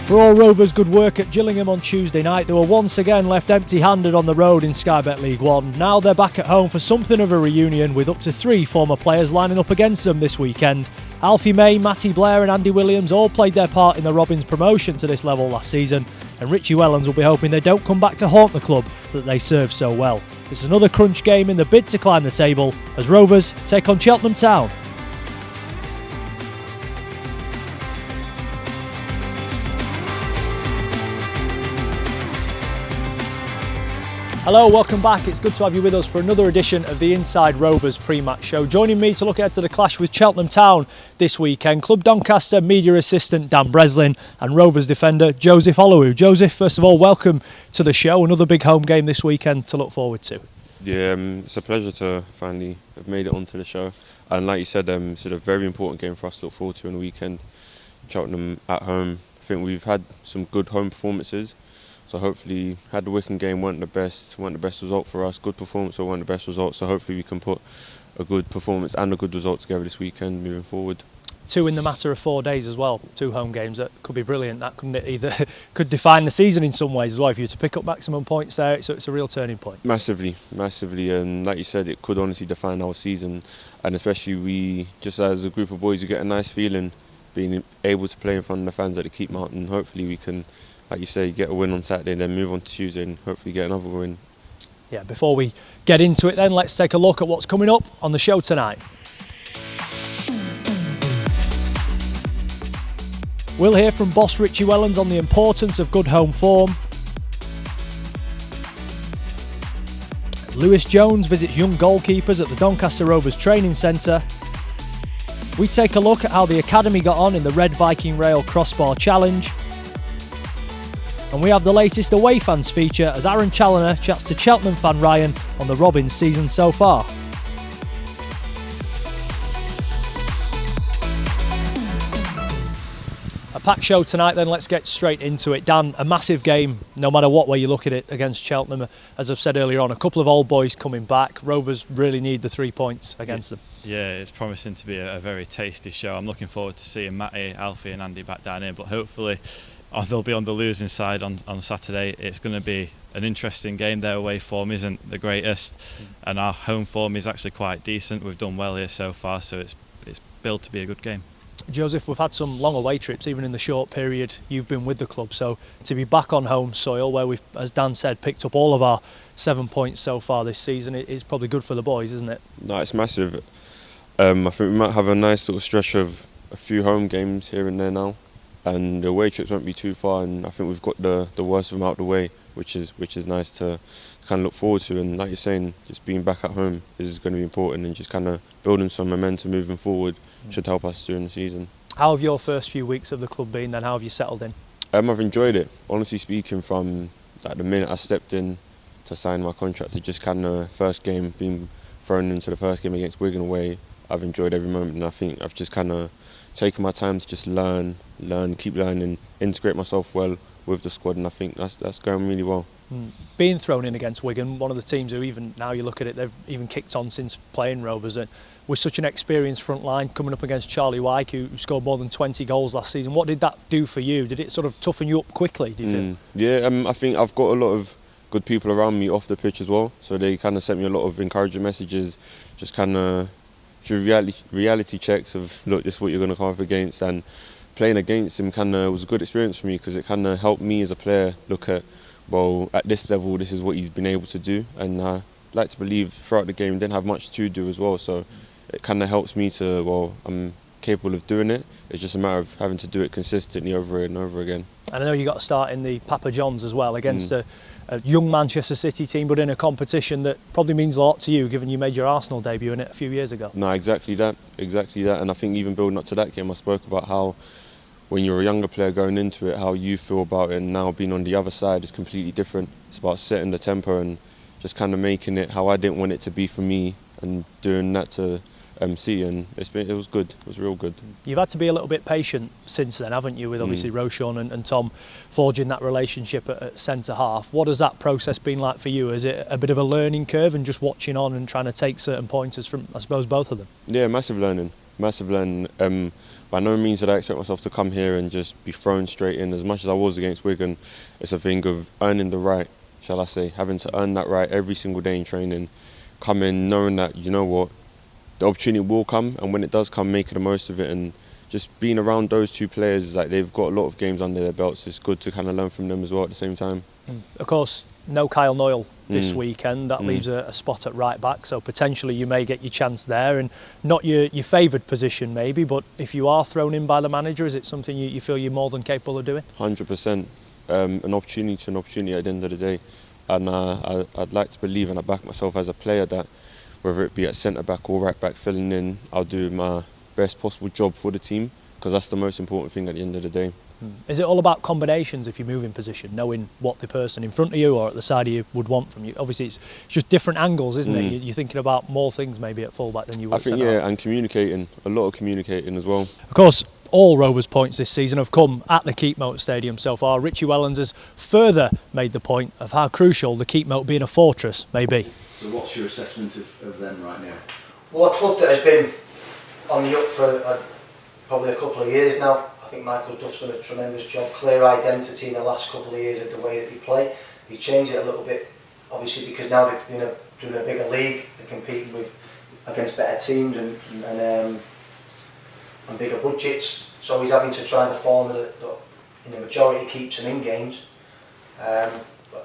For all Rovers' good work at Gillingham on Tuesday night, they were once again left empty-handed on the road in Sky Bet League One. Now they're back at home for something of a reunion, with up to 3 former players lining up against them this weekend. Alfie May, Matty Blair and Andy Williams all played their part in the Robins' promotion to this level last season, and Richie Wells will be hoping they don't come back to haunt the club that they served so well. It's another crunch game in the bid to climb the table as Rovers take on Cheltenham Town. Hello, welcome back. It's good to have you with us for another edition of the Inside Rovers pre-match show. Joining me to look ahead to the clash with Cheltenham Town this weekend, Club Doncaster media assistant Dan Breslin and Rovers defender Joseph Olowu. Joseph, first of all, welcome to the show. Another big home game this weekend to look forward to. Yeah, it's a pleasure to finally have made it onto the show. And like you said, it's a very important game for us to look forward to on the weekend. Cheltenham at home. I think we've had some good home performances. So hopefully, had the Wycombe game weren't the best result for us. Good performance, but weren't the best result. So hopefully we can put a good performance and a good result together this weekend moving forward. 2 in the matter of 4 days as well. 2 home games that could be brilliant. That couldn't it either could define the season in some ways as well. If you were to pick up maximum points there, it's a real turning point. Massively, and like you said, it could honestly define our season. And especially we, just as a group of boys, you get a nice feeling being able to play in front of the fans at the Keep Mountain. Hopefully we can, like you say, get a win on Saturday and then move on to Tuesday and hopefully get another win. Yeah, before we get into it then, let's take a look at what's coming up on the show tonight. We'll hear from boss Richie Wells on the importance of good home form. Lewis Jones visits young goalkeepers at the Doncaster Rovers Training Centre. We take a look at how the academy got on in the Red Viking Rail Crossbar Challenge. And we have the latest away fans feature as Aaron Challoner chats to Cheltenham fan Ryan on the Robins season so far. A packed show tonight then, let's get straight into it. Dan, a massive game no matter what way you look at it against Cheltenham. As I've said earlier on, a couple of old boys coming back. Rovers really need the 3 points against them. Yeah, it's promising to be a very tasty show. I'm looking forward to seeing Matty, Alfie and Andy back down here, but hopefully they'll be on the losing side on Saturday. It's going to be an interesting game. Their away form isn't the greatest, and our home form is actually quite decent. We've done well here so far, so it's built to be a good game. Joseph, we've had some long away trips, even in the short period you've been with the club, so to be back on home soil where we've, as Dan said, picked up all of our 7 points so far this season, it is probably good for the boys, isn't it? No, it's massive. I think we might have a nice little stretch of a few home games here and there now. And the away trips won't be too far, and I think we've got the worst of them out of the way, which is nice to kind of look forward to. And like you're saying, just being back at home is going to be important, and just kind of building some momentum moving forward should help us during the season. How have your first few weeks of the club been then? How have you settled in? I've enjoyed it. Honestly speaking, from like the minute I stepped in to sign my contract to just kind of first game, being thrown into the first game against Wigan away, I've enjoyed every moment, and I think I've just kind of taking my time to just learn, keep learning, integrate myself well with the squad, and I think that's going really well. Being thrown in against Wigan, one of the teams who even now you look at it, they've even kicked on since playing Rovers, and with such an experienced front line coming up against Charlie Wyke, who scored more than 20 goals last season. What did that do for you? Did it sort of toughen you up quickly, do you feel? Yeah, I think I've got a lot of good people around me off the pitch as well, so they kind of sent me a lot of encouraging messages, just kind of through reality checks of, look, this is what you're going to come up against, and playing against him kind of was a good experience for me, because it kind of helped me as a player look at, well, at this level this is what he's been able to do, and I like to believe throughout the game he didn't have much to do as well, so it kind of helps me to, well, I'm capable of doing it. It's just a matter of having to do it consistently over and over again. And I know you got to start in the Papa John's as well against a young Manchester City team, but in a competition that probably means a lot to you, given you made your Arsenal debut in it a few years ago. No, exactly that. And I think even building up to that game, I spoke about how when you're a younger player going into it, how you feel about it, and now being on the other side is completely different. It's about setting the tempo and just kind of making it how I didn't want it to be for me, and doing that to MC, and it was good. It was real good. You've had to be a little bit patient since then, haven't you, with obviously Roshan and Tom forging that relationship at centre half. What has that process been like for you? Is it a bit of a learning curve and just watching on and trying to take certain pointers from, I suppose, both of them? Yeah, massive learning. by no means did I expect myself to come here and just be thrown straight in. As much as I was against Wigan, it's a thing of earning the right, shall I say, having to earn that right every single day in training, come in knowing that, you know what, the opportunity will come, and when it does come, making the most of it. And just being around those two players, like, they've got a lot of games under their belts. It's good to kind of learn from them as well at the same time. Of course, no Kyle Noyle this weekend. That leaves a spot at right back, so potentially you may get your chance there, and not your favoured position maybe, but if you are thrown in by the manager, is it something you feel you're more than capable of doing? 100%. An opportunity to an opportunity at the end of the day. And I'd like to believe, and I back myself as a player, that whether it be at centre-back or right-back filling in, I'll do my best possible job for the team, because that's the most important thing at the end of the day. Is it all about combinations if you move in position, knowing what the person in front of you or at the side of you would want from you? Obviously, it's just different angles, isn't it? You're thinking about more things maybe at full-back than you would at centre-back. I think, and communicating, a lot of communicating as well. Of course, all Rovers points this season have come at the Keepmoat Stadium so far. Richie Wells has further made the point of how crucial the Keepmoat being a fortress may be. So what's your assessment of them right now? Well, a club that has been on the up for probably a couple of years now. I think Michael Duff's done a tremendous job, clear identity in the last couple of years of the way that they play. He's changed it a little bit, obviously, because now they've been doing a bigger league, they're competing against better teams and bigger budgets. So he's having to try and form that in the majority keeps him in games. But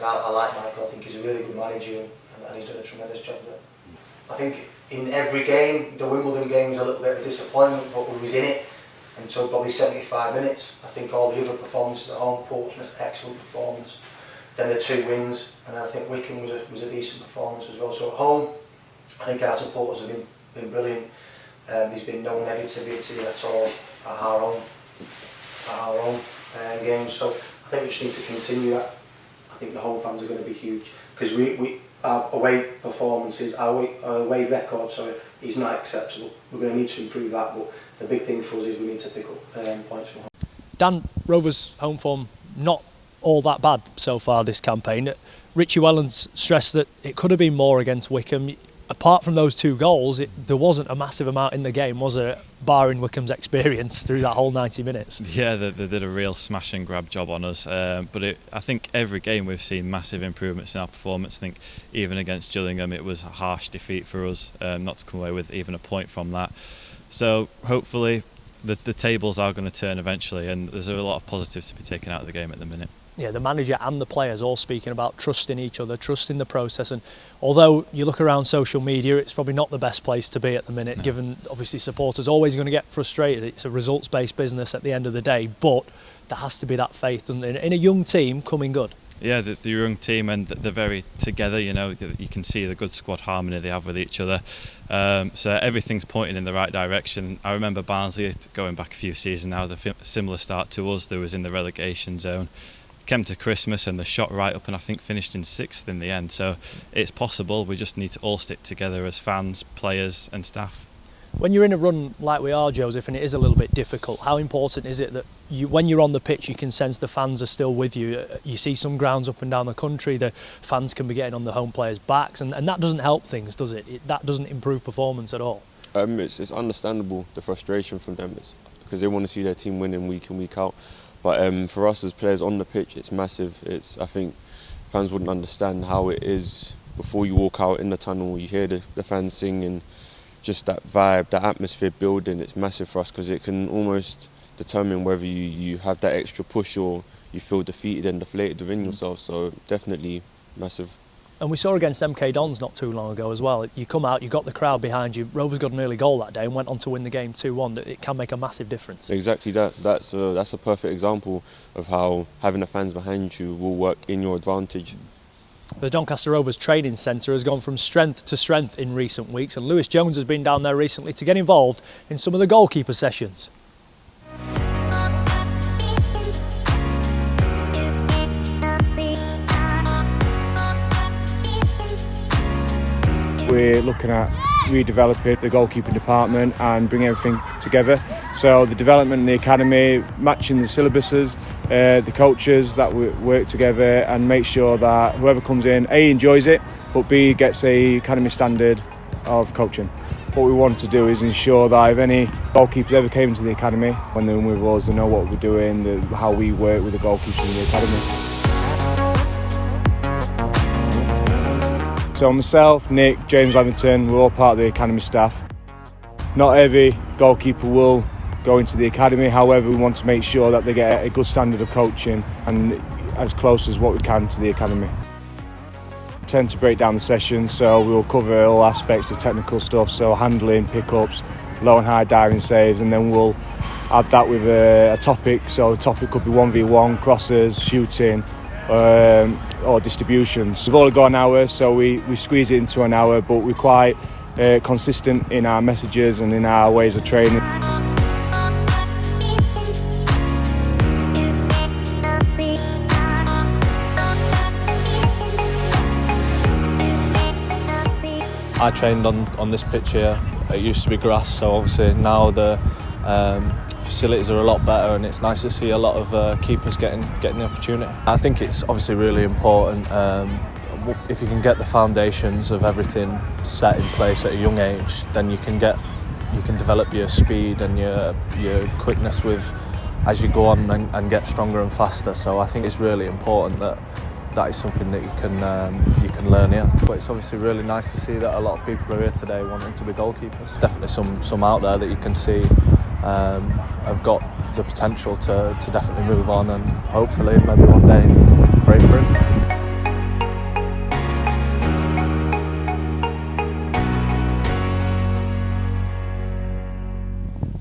I like Michael. I think he's a really good manager and he's done a tremendous job there. I think in every game, the Wimbledon game was a little bit of a disappointment, but we was in it until probably 75 minutes. I think all the other performances at home, Portsmouth, excellent performance. Then the 2 wins, and I think Wycombe was a decent performance as well. So at home, I think our supporters have been brilliant. There's been no negativity at all at our own games. So I think we just need to continue that. I think the home fans are going to be huge, because our away performances, our away record, is not acceptable. We're going to need to improve that, but the big thing for us is we need to pick up points from home. Dan, Rovers' home form not all that bad so far this campaign. Richie Wells stressed that it could have been more against Wycombe. Apart from those 2 goals, there wasn't a massive amount in the game, was there, barring Wycombe's experience through that whole 90 minutes? Yeah, they did a real smash and grab job on us, but I think every game we've seen massive improvements in our performance. I think even against Gillingham it was a harsh defeat for us, not to come away with even a point from that. So hopefully the tables are going to turn eventually, and there's a lot of positives to be taken out of the game at the minute. Yeah, the manager and the players all speaking about trusting each other, trusting the process, and although you look around social media, it's probably not the best place to be at the minute, given obviously supporters always going to get frustrated. It's a results-based business at the end of the day, but there has to be that faith, doesn't it, in a young team coming good. Yeah, the young team, and they're very together, you know, you can see the good squad harmony they have with each other. So everything's pointing in the right direction. I remember Barnsley, going back a few seasons now, the similar start to us. They was in the relegation zone. Came to Christmas and they shot right up and I think finished in 6th in the end. So it's possible, we just need to all stick together as fans, players and staff. When you're in a run like we are, Joseph, and it is a little bit difficult, how important is it that when you're on the pitch you can sense the fans are still with you? You see some grounds up and down the country, the fans can be getting on the home players' backs, and that doesn't help things, does it? That doesn't improve performance at all. It's understandable, the frustration from them, because they want to see their team winning week in, week out. But for us as players on the pitch, it's massive. I think fans wouldn't understand how it is before you walk out in the tunnel. You hear the fans sing, and just that vibe, that atmosphere building. It's massive for us, because it can almost determine whether you have that extra push or you feel defeated and deflated within yourself. So definitely massive. And we saw against MK Dons not too long ago as well. You come out, you got the crowd behind you. Rovers got an early goal that day and went on to win the game 2-1. It can make a massive difference. Exactly that. That's a perfect example of how having the fans behind you will work in your advantage. The Doncaster Rovers training centre has gone from strength to strength in recent weeks, and Lewis Jones has been down there recently to get involved in some of the goalkeeper sessions. We're looking at redeveloping the goalkeeping department and bring everything together. So the development in the academy, matching the syllabuses, the coaches that we work together and make sure that whoever comes in, A, enjoys it, but B, gets a academy standard of coaching. What we want to do is ensure that if any goalkeepers ever came into the academy, when they're with us, they know what we're doing, how we work with the goalkeepers in the academy. So myself, Nick, James Levington, we're all part of the academy staff. Not every goalkeeper will go into the academy, however we want to make sure that they get a good standard of coaching and as close as what we can to the academy. We tend to break down the sessions, so we'll cover all aspects of technical stuff, so handling, pickups, low and high diving saves, and then we'll add that with a topic. So the topic could be 1v1, crosses, shooting, or distributions. We've only got an hour, so we squeeze it into an hour, but we're quite consistent in our messages and in our ways of training. I trained on this pitch here. It used to be grass, so obviously now the facilities are a lot better, and it's nice to see a lot of keepers getting the opportunity. I think it's obviously really important if you can get the foundations of everything set in place at a young age, then you can develop your speed and your quickness as you go on and get stronger and faster. So I think it's really important that is something that you can learn here. But it's obviously really nice to see that a lot of people are here today wanting to be goalkeepers. Definitely some out there that you can see have got the potential to definitely move on and hopefully maybe one day break through.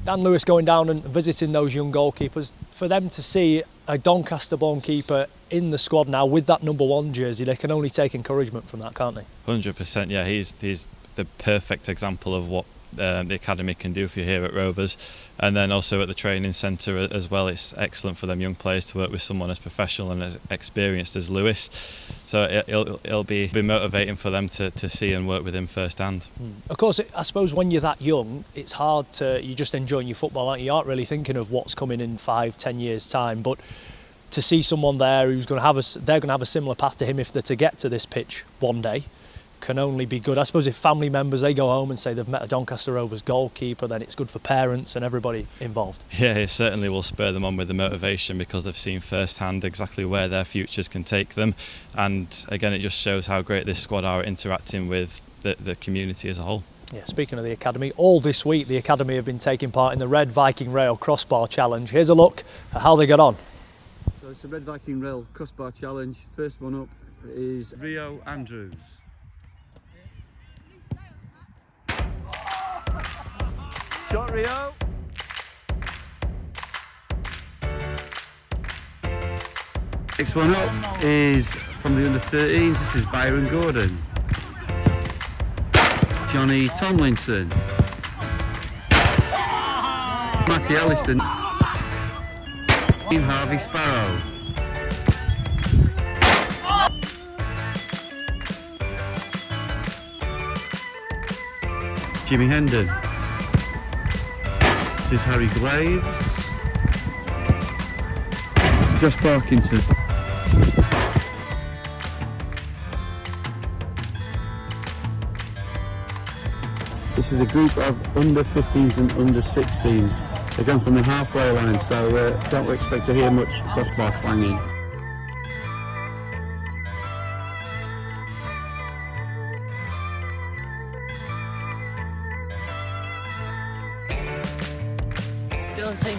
Dan Lewis going down and visiting those young goalkeepers. For them to see a Doncaster-born keeper in the squad now with that number 1 jersey, they can only take encouragement from that, can't they? 100%, yeah. He's the perfect example of what the academy can do for you here at Rovers, and then also at the training centre as well. It's excellent for them young players to work with someone as professional and as experienced as Lewis, so it'll be motivating for them to see and work with him firsthand. Of course, I suppose when you're that young, it's hard you're just enjoying your football, aren't you? You aren't really thinking of what's coming in 5-10 years time, but to see someone there who's going to they're going to have a similar path to him if they're to get to this pitch one day, can only be good. I suppose if family members, they go home and say they've met a Doncaster Rovers goalkeeper, then it's good for parents and everybody involved. Yeah, it certainly will spur them on with the motivation because they've seen firsthand exactly where their futures can take them, and again it just shows how great this squad are interacting with the community as a whole. Yeah, speaking of the academy, all this week the academy have been taking part in the Red Viking Rail Crossbar Challenge. Here's a look at how they got on. So it's the Red Viking Rail Crossbar Challenge. First one up is Rio Andrews. Shot, Rio. Next one up is from the under-13s. This is Byron Gordon, Johnny Tomlinson, Matty Ellison, Harvey Sparrow, Jimmy Hendon. This is Harry Glades, Josh Parkinson. This is a group of under 15s and under 16s. They're going from the halfway line, so don't expect to hear much crossbar clanging.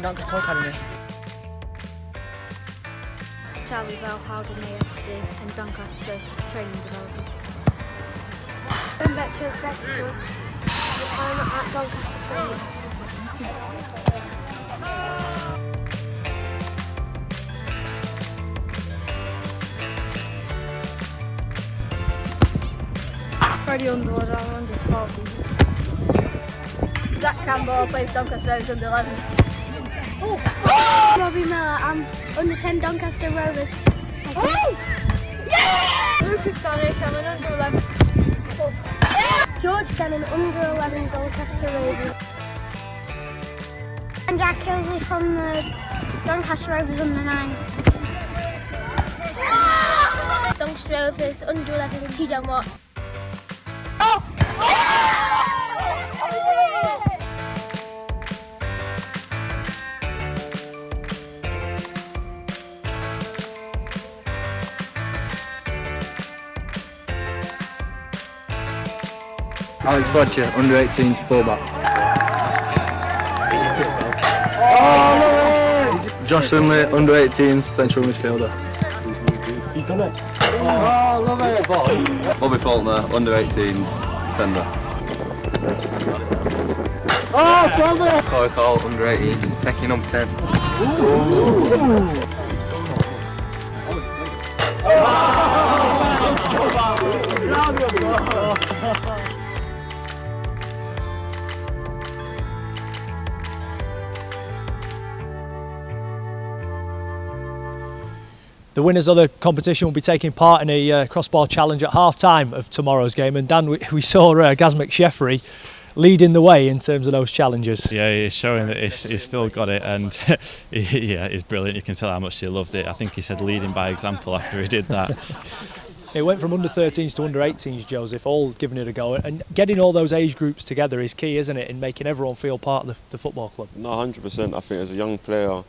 Doncaster Academy. Charlie Bell, Howden AFC and Doncaster Training Development. I'm Vetcher Vesco. I'm at Doncaster Training. Freddie Underwood, I'm under 12. Zach Campbell, plays Doncaster Rovers under 11. Robbie Miller, I'm under 10 Doncaster Rovers. Lucas Cornish, I'm an under 11. George Cannon, under 11 Doncaster Rovers. And Jack Kilsley from the Doncaster Rovers under 9s. Doncaster Rovers under 11s, T. John Watts. Alex Fletcher, under 18 to fullback. Josh Lindley, under 18s, central midfielder. He's done it. Oh, love it. Bobby Faulkner, under 18s, defender. Oh, Bobby! Corey Cole, under 18s, taking number 10. Ooh. The winners of the competition will be taking part in a crossbar challenge at half-time of tomorrow's game. And Dan, we saw Gaz McSheffrey leading the way in terms of those challenges. Yeah, he's showing that he's still got it, and yeah, he's brilliant. You can tell how much he loved it. I think he said leading by example after he did that. It went from under 13s to under 18s, Joseph, all giving it a go. And getting all those age groups together is key, isn't it, in making everyone feel part of the football club? No, 100%. I think as a young player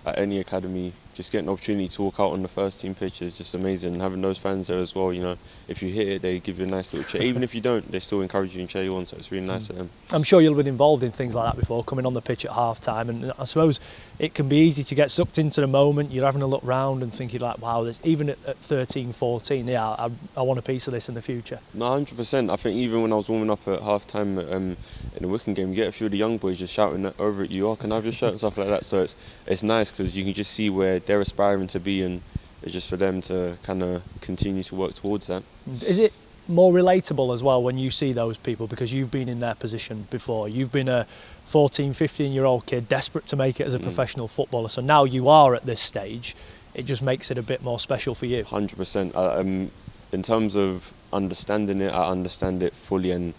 at any academy, just getting an opportunity to walk out on the first team pitch is just amazing. And having those fans there as well, you know, if you hit it, they give you a nice little cheer. Even if you don't, they still encourage you and cheer you on, so it's really nice for them. I'm sure you'll have been involved in things like that before, coming on the pitch at half-time, and I suppose it can be easy to get sucked into the moment. You're having a look round and thinking like, wow, even at 13, 14, yeah, I want a piece of this in the future. No, 100%. I think even when I was warming up at half-time in the Wycombe game, you get a few of the young boys just shouting over at you, oh, can I have your shirt and stuff like that. So it's nice because you can just see where they're aspiring to be, and it's just for them to kind of continue to work towards that. Is it more relatable as well when you see those people, because you've been in their position before? You've been a 14, 15-year-old kid desperate to make it as a professional footballer, so now you are at this stage, it just makes it a bit more special for you. 100%. In terms of understanding it, I understand it fully, and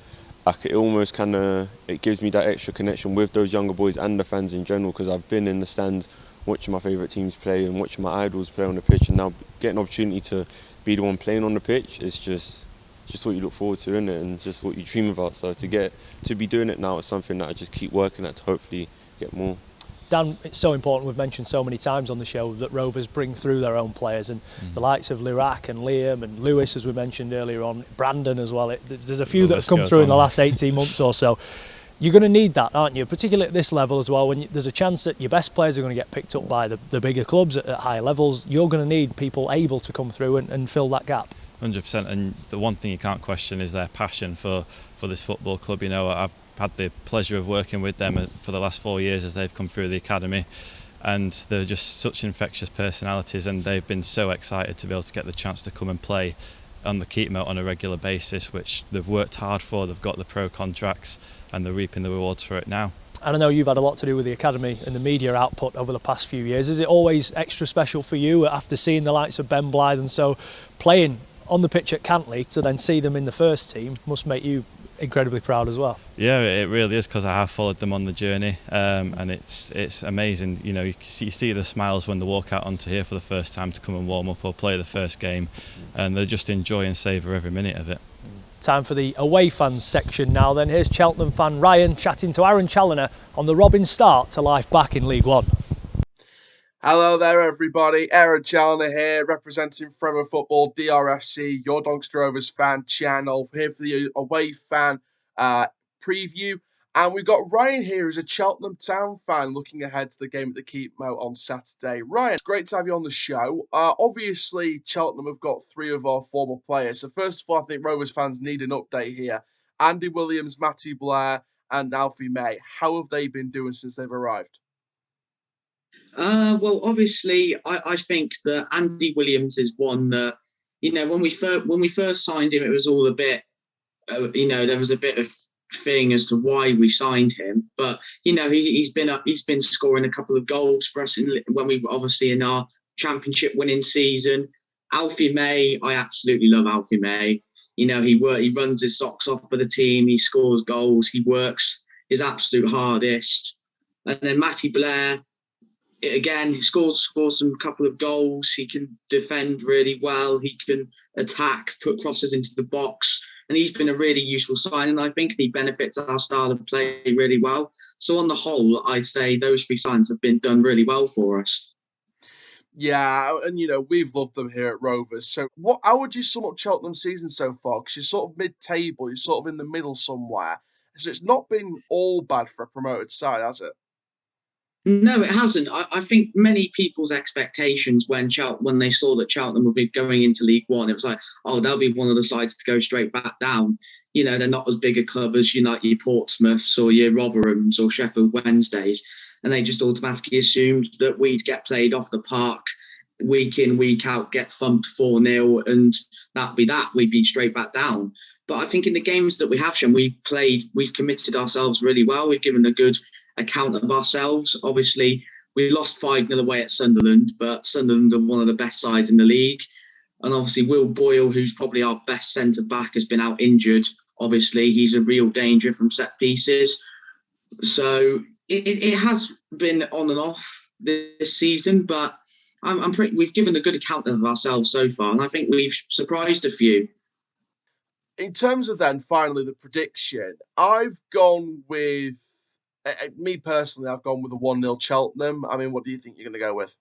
it almost it gives me that extra connection with those younger boys and the fans in general, because I've been in the stands watching my favourite teams play and watching my idols play on the pitch, and now getting an opportunity to be the one playing on the pitch, it's just what you look forward to, isn't it? And just what you dream about. So to be doing it now is something that I just keep working at to hopefully get more. Dan, it's so important, we've mentioned so many times on the show, that Rovers bring through their own players, and the likes of Lirac and Liam and Lewis, as we mentioned earlier on, Brandon as well. There's a few that have come through in the last 18 months or so. You're going to need that, aren't you? Particularly at this level as well, when there's a chance that your best players are going to get picked up by the bigger clubs at higher levels. You're going to need people able to come through and fill that gap. 100%, and the one thing you can't question is their passion for this football club. You know, I've had the pleasure of working with them for the last 4 years as they've come through the academy, and they're just such infectious personalities, and they've been so excited to be able to get the chance to come and play on the Keepmoat on a regular basis, which they've worked hard for. They've got the pro contracts and they're reaping the rewards for it now. And I know you've had a lot to do with the academy and the media output over the past few years. Is it always extra special for you after seeing the likes of Ben Blythe and so playing on the pitch at Cantley, to then see them in the first team must make you incredibly proud as well? Yeah, it really is, because I have followed them on the journey, and it's amazing. You know, you see the smiles when they walk out onto here for the first time to come and warm up or play the first game, and they just enjoy and savour every minute of it. Time for the away fans section now then. Here's Cheltenham fan Ryan chatting to Aaron Challoner on the Robin start to life back in League One. Hello there everybody, Aaron Challoner here, representing Forever Football DRFC, your Doncaster Rovers fan channel, here for the away fan preview. And we've got Ryan here, who's a Cheltenham Town fan, looking ahead to the game at the Keepmoat on Saturday. Ryan, it's great to have you on the show. Obviously, Cheltenham have got 3 of our former players. So first of all, I think Rovers fans need an update here. Andy Williams, Matty Blair and Alfie May. How have they been doing since they've arrived? Well, obviously, I think that Andy Williams is one that, you know, when we first signed him, it was all a bit, you know, there was a bit of thing as to why we signed him. But you know, he's been scoring a couple of goals for us when we were obviously in our championship winning season. Alfie May, I absolutely love Alfie May. You know, he runs his socks off for the team. He scores goals. He works his absolute hardest. And then Matty Blair. Again, he scores some couple of goals. He can defend really well. He can attack, put crosses into the box, and he's been a really useful signing. I think he benefits our style of play really well. So on the whole, I'd say those 3 signs have been done really well for us. Yeah, and we've loved them here at Rovers. So how would you sum up Cheltenham's season so far? Because you're sort of mid-table, you're sort of in the middle somewhere. So it's not been all bad for a promoted side, has it? No, it hasn't. I think many people's expectations when they saw that Cheltenham would be going into League One, it was like, oh, they'll be one of the sides to go straight back down. They're not as big a club as your Portsmouths or your Rotherhams or Sheffield Wednesdays. And they just automatically assumed that we'd get played off the park week in, week out, get thumped 4-0, and that'd be that. We'd be straight back down. But I think in the games that we have shown, we've committed ourselves really well. We've given a good account of ourselves. Obviously, we lost 5-0 away at Sunderland, but Sunderland are one of the best sides in the league. And obviously, Will Boyle, who's probably our best centre-back, has been out injured. Obviously, he's a real danger from set pieces. So it has been on and off this season, but we've given a good account of ourselves so far, and I think we've surprised a few. In terms of then, finally, the prediction, I've gone with, me personally, I've gone with a 1-0 Cheltenham. I mean, what do you think you're going to go with?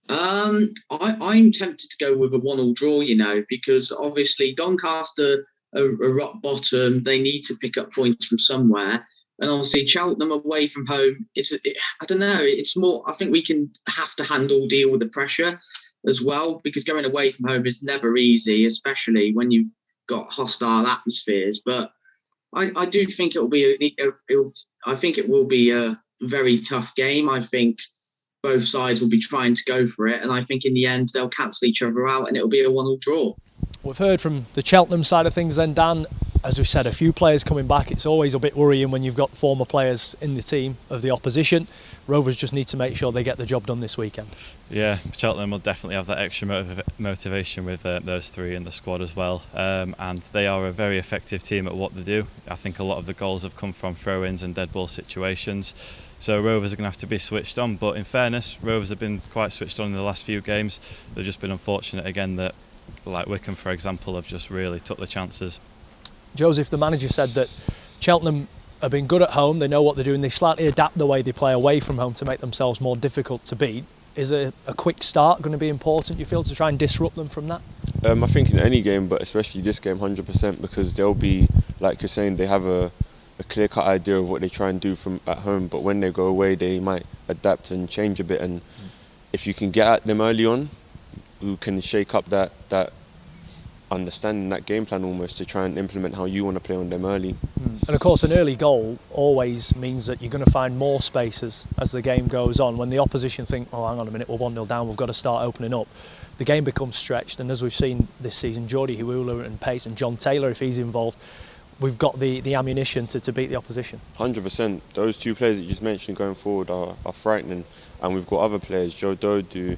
I'm tempted to go with a 1-1 draw, because obviously Doncaster are rock bottom. They need to pick up points from somewhere. And obviously Cheltenham away from home, I don't know, it's more, I think we have to deal with the pressure as well, because going away from home is never easy, especially when you've got hostile atmospheres. But I do think it will be a very tough game. I think both sides will be trying to go for it, and I think in the end they'll cancel each other out and it'll be a 1-1 draw. We've heard from the Cheltenham side of things then, Dan. As we said, a few players coming back. It's always a bit worrying when you've got former players in the team of the opposition. Rovers just need to make sure they get the job done this weekend. Yeah, Cheltenham will definitely have that extra motivation with those three in the squad as well. And they are a very effective team at what they do. I think a lot of the goals have come from throw-ins and dead ball situations. So Rovers are going to have to be switched on. But in fairness, Rovers have been quite switched on in the last few games. They've just been unfortunate again that, like Wycombe, for example, have just really took the chances. Joseph, the manager, said that Cheltenham have been good at home. They know what they're doing. They slightly adapt the way they play away from home to make themselves more difficult to beat. Is a quick start going to be important, you feel, to try and disrupt them from that? I think in any game, but especially this game, 100%, because they'll be, like you're saying, they have a clear-cut idea of what they try and do from at home, but when they go away, they might adapt and change a bit. And if you can get at them early on, you can shake up that understanding, that game plan almost, to try and implement how you want to play on them early. And of course, an early goal always means that you're going to find more spaces as the game goes on. When the opposition think, oh, hang on a minute, we're 1-0 down, we've got to start opening up, the game becomes stretched. And as we've seen this season, Geordie Huula and Pace and John Taylor, if he's involved, we've got the ammunition to beat the opposition. 100%. Those two players that you just mentioned going forward are frightening. And we've got other players, Joe Dodu,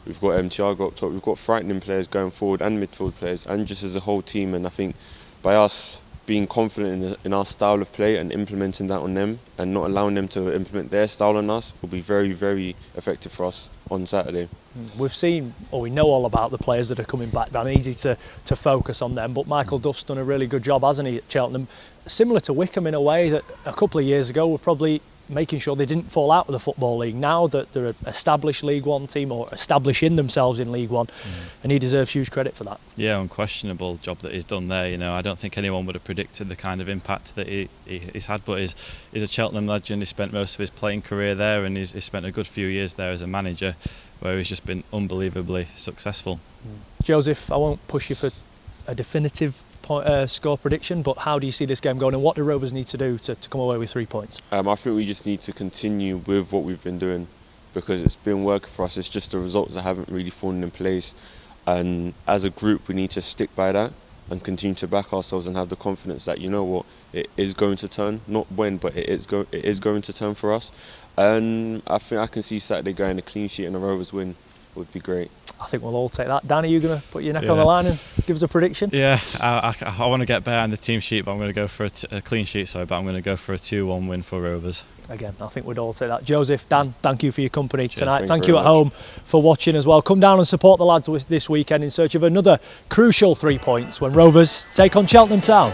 we've got Thiago up top, we've got frightening players going forward and midfield players, and just as a whole team. And I think by us being confident in our style of play and implementing that on them and not allowing them to implement their style on us will be very, very effective for us on Saturday. We've seen, or we know all about the players that are coming back, Dan. Easy to focus on them, but Michael Duff's done a really good job, hasn't he, at Cheltenham? Similar to Wycombe in a way that a couple of years ago were probably making sure they didn't fall out of the Football League. Now that they're an established League One team, or establishing themselves in League One, and he deserves huge credit for that. Yeah, unquestionable job that he's done there. I don't think anyone would have predicted the kind of impact that he's had, but he's a Cheltenham legend. He spent most of his playing career there, and he's spent a good few years there as a manager, where he's just been unbelievably successful. Joseph, I won't push you for a definitive score prediction, but how do you see this game going, and what do Rovers need to do to come away with 3 points? I think we just need to continue with what we've been doing, because it's been working for us. It's just the results that haven't really fallen in place, and as a group we need to stick by that and continue to back ourselves and have the confidence that, you know what, it is going to turn, not when, but it is going to turn for us. And I think I can see Saturday going a clean sheet and a Rovers win would be great. I think we'll all take that. Dan, are you going to put your neck on the line and give us a prediction? Yeah, I want to get behind the team sheet, but I'm going to go for a clean sheet, but I'm going to go for a 2-1 win for Rovers. Again, I think we'd all take that. Joseph, Dan, thank you for your company tonight. Thank you at home for watching as well. Come down and support the lads this weekend in search of another crucial 3 points when Rovers take on Cheltenham Town.